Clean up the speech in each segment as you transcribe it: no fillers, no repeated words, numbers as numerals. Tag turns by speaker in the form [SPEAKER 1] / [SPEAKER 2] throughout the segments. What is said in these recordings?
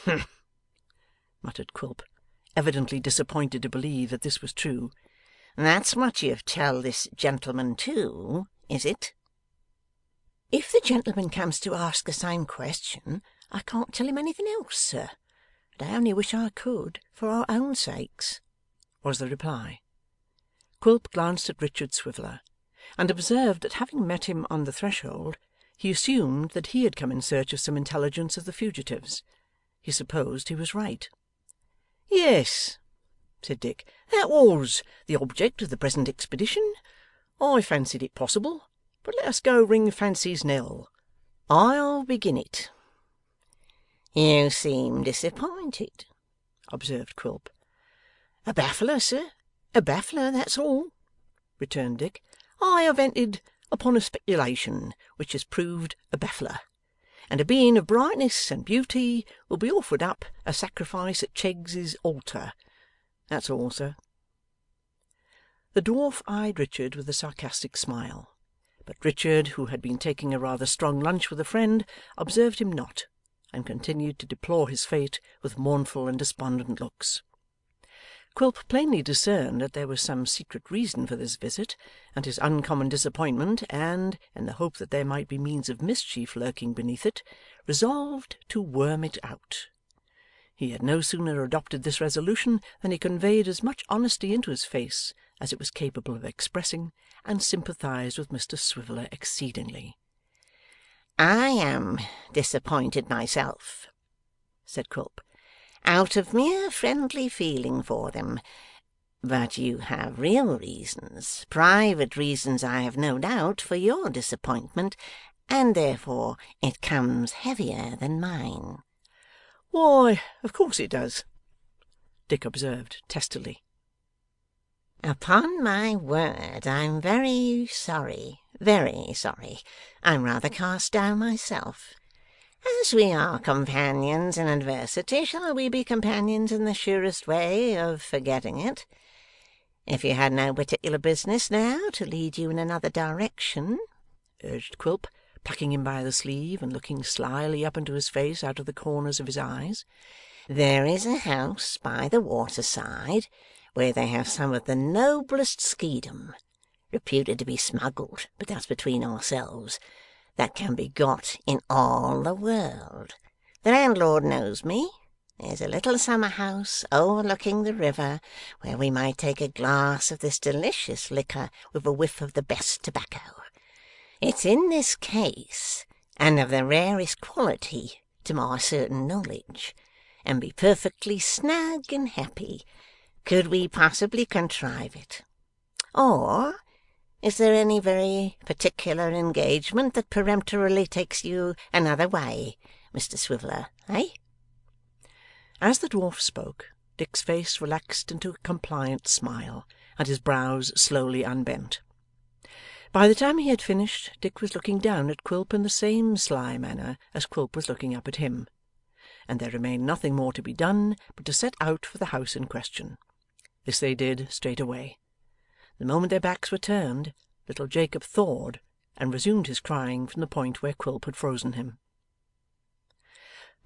[SPEAKER 1] 'Humph!' muttered Quilp, evidently disappointed to believe that this was true. 'That's what you've told this gentleman too, is it?' 'If the gentleman comes to ask the same question, I can't tell him anything else, sir. But I only wish I could, for our own sakes,' was the reply. Quilp glanced at Richard Swiveller, and observed that having met him on the threshold, he assumed that he had come in search of some intelligence of the fugitives. He supposed he was right. 'Yes,' said Dick, 'that was the object of the present expedition. I fancied it possible, but let us go ring Fancy's knell. I'll begin it.' 'You seem disappointed,' observed Quilp. 'A baffler, sir, a baffler, that's all,' returned Dick. 'I have entered upon a speculation which has proved a baffler, and a being of brightness and beauty will be offered up a sacrifice at Cheggs's altar. That's all, sir.' The dwarf eyed Richard with a sarcastic smile, but Richard, who had been taking a rather strong lunch with a friend, observed him not, and continued to deplore his fate with mournful and despondent looks. Quilp plainly discerned that there was some secret reason for this visit, and his uncommon disappointment, and, in the hope that there might be means of mischief lurking beneath it, resolved to worm it out. He had no sooner adopted this resolution than he conveyed as much honesty into his face as it was capable of expressing, and sympathized with Mr Swiveller exceedingly. 'I am disappointed myself,' said Quilp, 'out of mere friendly feeling for them. But you have real reasons, private reasons I have no doubt, for your disappointment, and therefore it comes heavier than mine.' 'Why, of course it does,' Dick observed testily. 'Upon my word, I'm very sorry, very sorry. I'm rather cast down myself. As we are companions in adversity, shall we be companions in the surest way of forgetting it? If you had no particular business now to lead you in another direction,' urged Quilp, plucking him by the sleeve, and looking slyly up into his face out of the corners of his eyes, 'there is a house by the waterside, where they have some of the noblest skeedom, reputed to be smuggled, but that's between ourselves, that can be got in all the world. The landlord knows me. There's a little summer house overlooking the river, where we might take a glass of this delicious liquor with a whiff of the best tobacco. It's in this case, and of the rarest quality to my certain knowledge, and be perfectly snug and happy, could we possibly contrive it. Or is there any very particular engagement that peremptorily takes you another way, Mr Swiveller, eh?' As the dwarf spoke, Dick's face relaxed into a compliant smile, and his brows slowly unbent. By the time he had finished, Dick was looking down at Quilp in the same sly manner as Quilp was looking up at him, and there remained nothing more to be done but to set out for the house in question. This they did straightway. The moment their backs were turned, little Jacob thawed, and resumed his crying from the point where Quilp had frozen him.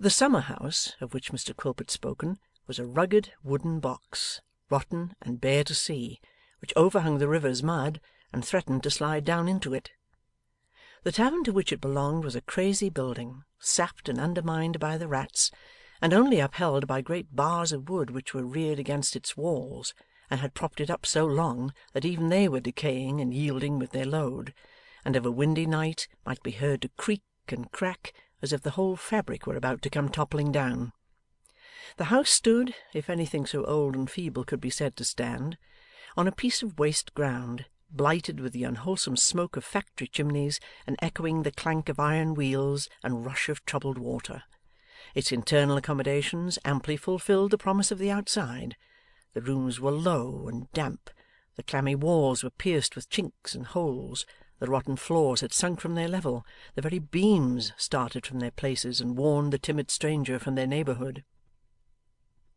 [SPEAKER 1] The summer house, of which Mr Quilp had spoken, was a rugged wooden box, rotten and bare to see, which overhung the river's mud, and threatened to slide down into it. The tavern to which it belonged was a crazy building, sapped and undermined by the rats, and only upheld by great bars of wood which were reared against its walls, and had propped it up so long that even they were decaying and yielding with their load, and of a windy night might be heard to creak and crack as if the whole fabric were about to come toppling down. The house stood, if anything so old and feeble could be said to stand, on a piece of waste ground, blighted with the unwholesome smoke of factory chimneys, and echoing the clank of iron wheels and rush of troubled water. Its internal accommodations amply fulfilled the promise of the outside. The rooms were low and damp, the clammy walls were pierced with chinks and holes, the rotten floors had sunk from their level, the very beams started from their places and warned the timid stranger from their neighbourhood.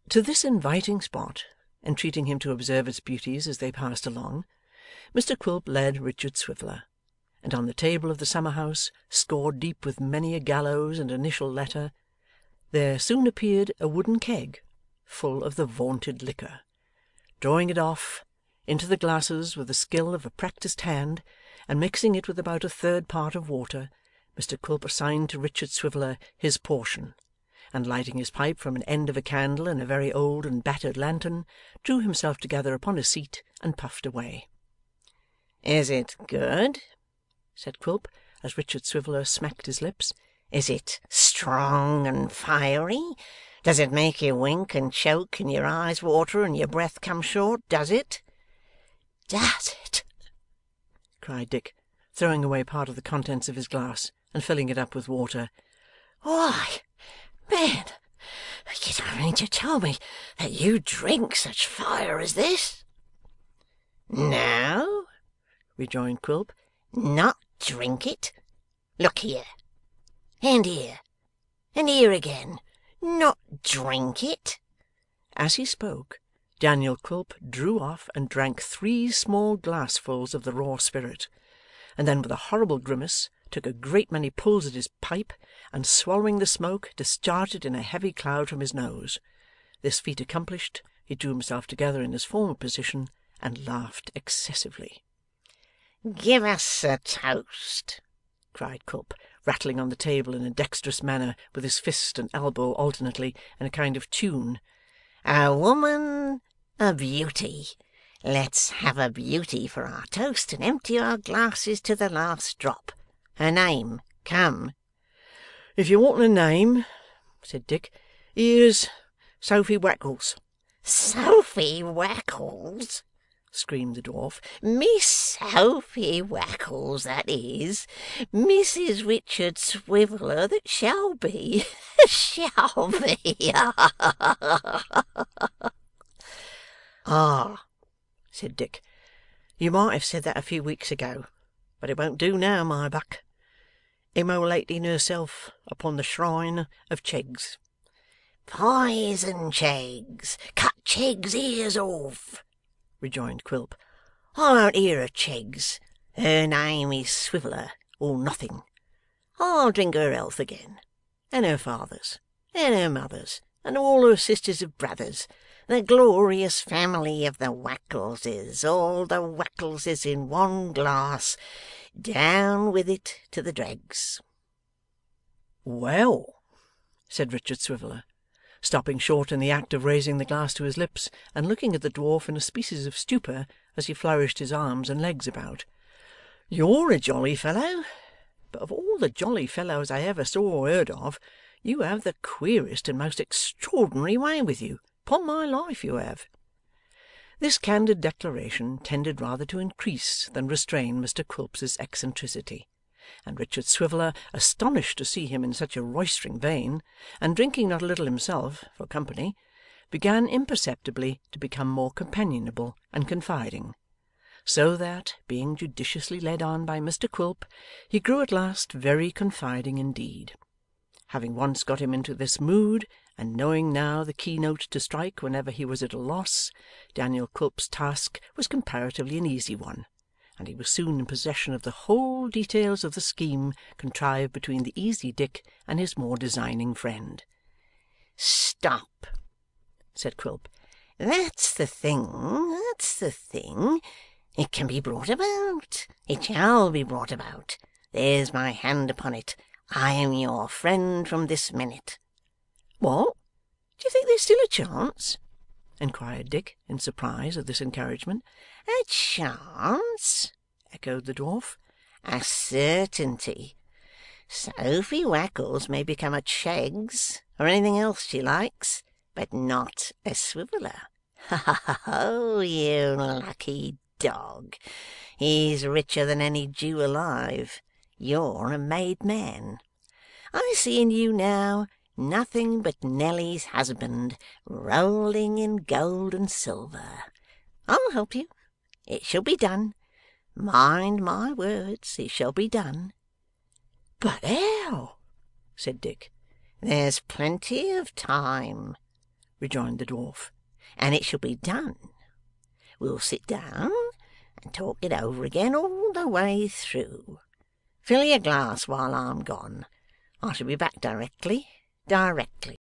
[SPEAKER 1] To this inviting spot, entreating him to observe its beauties as they passed along, Mr Quilp led Richard Swiveller, and on the table of the summer house, scored deep with many a gallows and initial letter,
[SPEAKER 2] there soon appeared a wooden keg, full of the vaunted liquor. Drawing it off into the glasses with the skill of a practised hand, and mixing it with about a third part of water, Mr Quilp assigned to Richard Swiveller his portion, and lighting his pipe from an end of a candle in a very old and battered lantern, drew himself together upon a seat and puffed away.
[SPEAKER 1] 'Is it good?'
[SPEAKER 2] said Quilp, as Richard Swiveller smacked his lips.
[SPEAKER 1] 'Is it strong and fiery? Does it make you wink and choke, and your eyes water, and your breath come short? Does it?'
[SPEAKER 3] 'Does it?'
[SPEAKER 2] cried Dick, throwing away part of the contents of his glass, and filling it up with water.
[SPEAKER 3] 'Why, man, you don't mean to tell me that you drink such fire as this?'
[SPEAKER 1] 'No,' rejoined Quilp, 'not drink it. Look here, and here, and here again. Not drink it.'
[SPEAKER 2] As he spoke, Daniel Quilp drew off and drank 3 small glassfuls of the raw spirit, and then with a horrible grimace took a great many pulls at his pipe, and swallowing the smoke, discharged it in a heavy cloud from his nose. This feat accomplished, he drew himself together in his former position, and laughed excessively.
[SPEAKER 1] 'Give us a toast,'
[SPEAKER 2] cried Quilp, rattling on the table in a dexterous manner with his fist and elbow alternately, in a kind of tune.
[SPEAKER 1] 'A woman, a beauty. Let's have a beauty for our toast, and empty our glasses to the last drop. Her name, come.'
[SPEAKER 2] 'If you want a name,' said Dick, 'here's Sophy Wackles.'
[SPEAKER 1] 'Sophy Wackles!' screamed the dwarf. 'Miss Sophy Wackles, that is. Mrs Richard Swiveller that shall be. Shall be.
[SPEAKER 2] Ah!' said Dick. 'You might have said that a few weeks ago, but it won't do now, my buck. Immolating herself upon the shrine of Cheggs.'
[SPEAKER 1] 'Poison Cheggs. Cut Cheggs' ears off,' rejoined Quilp. 'I won't hear of Cheggs. Her name is Swiveller, or nothing. I'll drink her health again, and her father's, and her mother's, and all her sisters and brothers. The glorious family of the Wackleses, all the Wackleses in one glass. Down with it to the dregs.'
[SPEAKER 2] 'Well,' said Richard Swiveller, stopping short in the act of raising the glass to his lips, and looking at the dwarf in a species of stupor as he flourished his arms and legs about. 'You're a jolly fellow, but of all the jolly fellows I ever saw or heard of, you have the queerest and most extraordinary way with you. 'Pon my life, you have.' This candid declaration tended rather to increase than restrain Mr Quilp's eccentricity, and Richard Swiveller, astonished to see him in such a roistering vein, and drinking not a little himself for company, began imperceptibly to become more companionable and confiding, so that, being judiciously led on by Mr Quilp, he grew at last very confiding indeed. Having once got him into this mood, and knowing now the keynote to strike whenever he was at a loss, Daniel Quilp's task was comparatively an easy one, and he was soon in possession of the whole details of the scheme contrived between the easy Dick and his more designing friend.
[SPEAKER 1] 'Stop!' said Quilp. 'That's the thing, that's the thing. It can be brought about. It shall be brought about. There's my hand upon it. I am your friend from this minute.' 'What? Do you think there's still a chance?' inquired Dick, in surprise at this encouragement. 'A chance?' echoed the dwarf. 'A certainty. Sophy Wackles may become a Cheggs, or anything else she likes, but not a Swiveller. Ho, you lucky dog! He's richer than any Jew alive. You're a made man. I see in you now nothing but Nelly's husband, rolling in gold and silver. I'll help you. It shall be done. Mind my words, it shall be done.'
[SPEAKER 2] 'But how?' said Dick.
[SPEAKER 1] 'There's plenty of time,' rejoined the dwarf, 'and it shall be done. We'll sit down and talk it over again all the way through. Fill your glass while I'm gone. I shall be back directly, directly.